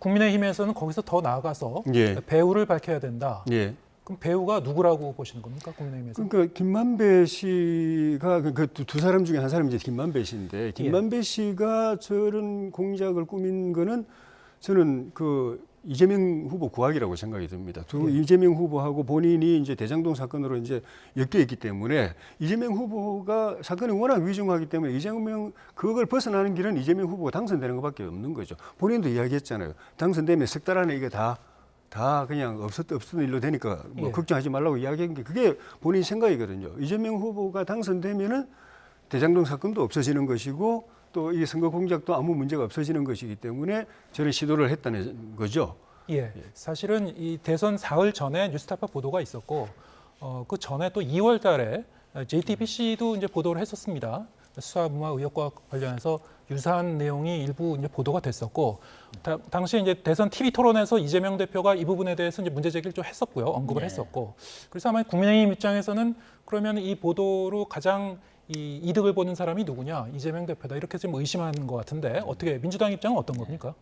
국민의힘에서는 거기서 더 나아가서 예. 배우를 밝혀야 된다. 예. 그럼 배우가 누구라고 보시는 겁니까, 국민의힘에서? 그러니까 김만배 씨가 그 두 사람 중에 한 사람이 이제 김만배 씨인데 김만배 씨가 저런 공작을 꾸민 거는 저는 그 이재명 후보 구하기라고 생각이 듭니다. 이재명 후보하고 본인이 이제 대장동 사건으로 이제 엮여 있기 때문에 이재명 후보가 사건이 워낙 위중하기 때문에 이재명 그걸 벗어나는 길은 이재명 후보가 당선되는 것밖에 없는 거죠. 본인도 이야기했잖아요. 당선되면 석 달 안에 이게 다 그냥 없었던 일로 되니까 뭐 예. 걱정하지 말라고 이야기한 게 그게 본인 생각이거든요. 이재명 후보가 당선되면은 대장동 사건도 없어지는 것이고 또 이 선거 공작도 아무 문제가 없어지는 것이기 때문에 저는 시도를 했다는 거죠. 예. 사실은 이 대선 사흘 전에 뉴스타파 보도가 있었고 그 전에 또 2월 달에 JTBC도 이제 보도를 했었습니다. 수사무마 의혹과 관련해서 유사한 내용이 일부 이제 보도가 됐었고 당시 이제 대선 TV 토론에서 이재명 대표가 이 부분에 대해서 이제 문제 제기를 좀 했었고요. 언급을 했었고. 그래서 아마 국민의힘 입장에서는 그러면 이 보도로 가장 이 이득을 보는 사람이 누구냐? 이재명 대표다. 이렇게 좀 의심하는 것 같은데 어떻게 민주당 입장은 어떤 겁니까?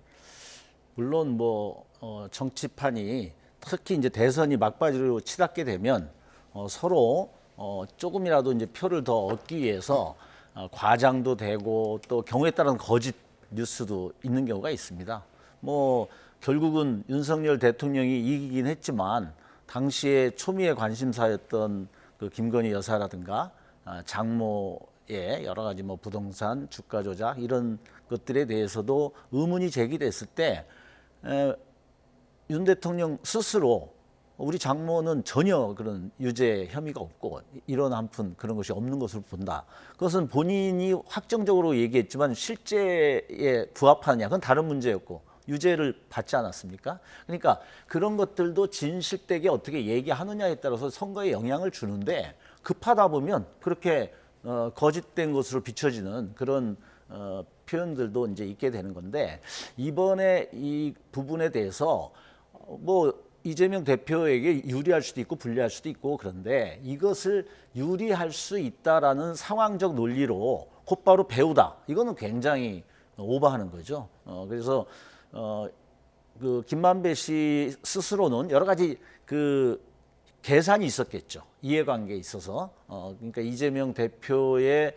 물론 뭐 정치판이 특히 이제 대선이 막바지로 치닫게 되면 서로 조금이라도 이제 표를 더 얻기 위해서 과장도 되고 또 경우에 따른 거짓 뉴스도 있는 경우가 있습니다. 뭐 결국은 윤석열 대통령이 이기긴 했지만 당시에 초미의 관심사였던 그 김건희 여사라든가 장모의 여러 가지 뭐 부동산 주가 조작 이런 것들에 대해서도 의문이 제기됐을 때 윤 대통령 스스로 우리 장모는 전혀 그런 유죄 혐의가 없고 이런 한푼 그런 것이 없는 것으로 본다. 그것은 본인이 확정적으로 얘기했지만 실제에 부합하느냐 그건 다른 문제였고 유죄를 받지 않았습니까? 그러니까 그런 것들도 진실되게 어떻게 얘기하느냐에 따라서 선거에 영향을 주는데 급하다 보면 그렇게 거짓된 것으로 비춰지는 그런 표현들도 이제 있게 되는 건데 이번에 이 부분에 대해서 뭐 이재명 대표에게 유리할 수도 있고 불리할 수도 있고 그런데 이것을 유리할 수 있다라는 상황적 논리로 곧바로 배우다. 이거는 굉장히 오버하는 거죠. 그래서 그 김만배 씨 스스로는 여러 가지 그 계산이 있었겠죠. 이해관계에 있어서. 그러니까 이재명 대표의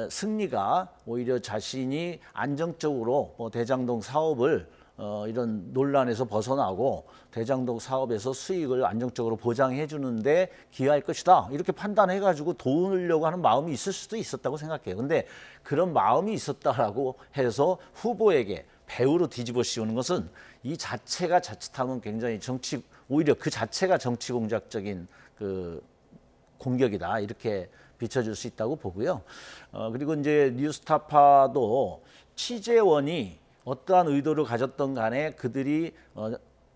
승리가 오히려 자신이 안정적으로 대장동 사업을 이런 논란에서 벗어나고 대장동 사업에서 수익을 안정적으로 보장해 주는데 기여할 것이다. 이렇게 판단해가지고 도우려고 하는 마음이 있을 수도 있었다고 생각해요. 근데 그런 마음이 있었다라고 해서 후보에게 배우로 뒤집어 씌우는 것은 이 자체가 자칫하면 굉장히 오히려 그 자체가 정치 공작적인 그 공격이다. 이렇게 비춰줄 수 있다고 보고요. 그리고 이제 뉴스타파도 취재원이 어떠한 의도를 가졌던 간에 그들이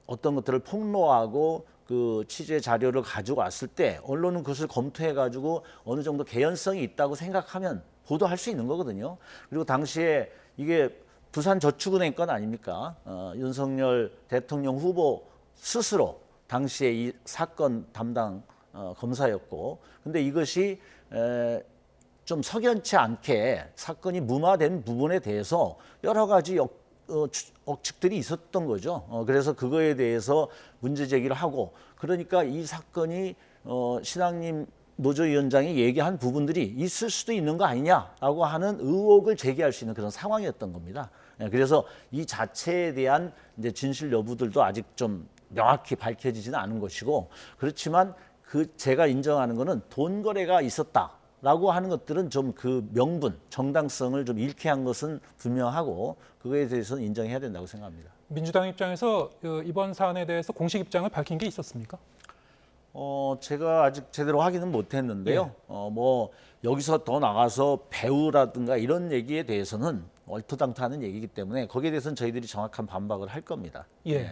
어떤 것들을 폭로하고 그 취재 자료를 가지고 왔을 때 언론은 그것을 검토해 가지고 어느 정도 개연성이 있다고 생각하면 보도할 수 있는 거거든요. 그리고 당시에 이게 부산저축은행 건 아닙니까? 윤석열 대통령 후보 스스로 당시에 이 사건 담당 검사였고 근데 이것이 좀 석연치 않게 사건이 무마된 부분에 대해서 여러 가지 억측들이 있었던 거죠. 그래서 그거에 대해서 문제 제기를 하고 그러니까 이 사건이 신앙님 노조위원장이 얘기한 부분들이 있을 수도 있는 거 아니냐라고 하는 의혹을 제기할 수 있는 그런 상황이었던 겁니다. 그래서 이 자체에 대한 이제 진실 여부들도 아직 좀 명확히 밝혀지지는 않은 것이고 그렇지만 제가 인정하는 거는 돈 거래가 있었다라고 하는 것들은 좀 그 명분, 정당성을 좀 잃게 한 것은 분명하고 그거에 대해서는 인정해야 된다고 생각합니다. 민주당 입장에서 이번 사안에 대해서 공식 입장을 밝힌 게 있었습니까? 제가 아직 제대로 확인은 못했는데요. 뭐 여기서 더 나가서 배우라든가 이런 얘기에 대해서는 얼토당토하는 얘기이기 때문에 거기에 대해서는 저희들이 정확한 반박을 할 겁니다. 예.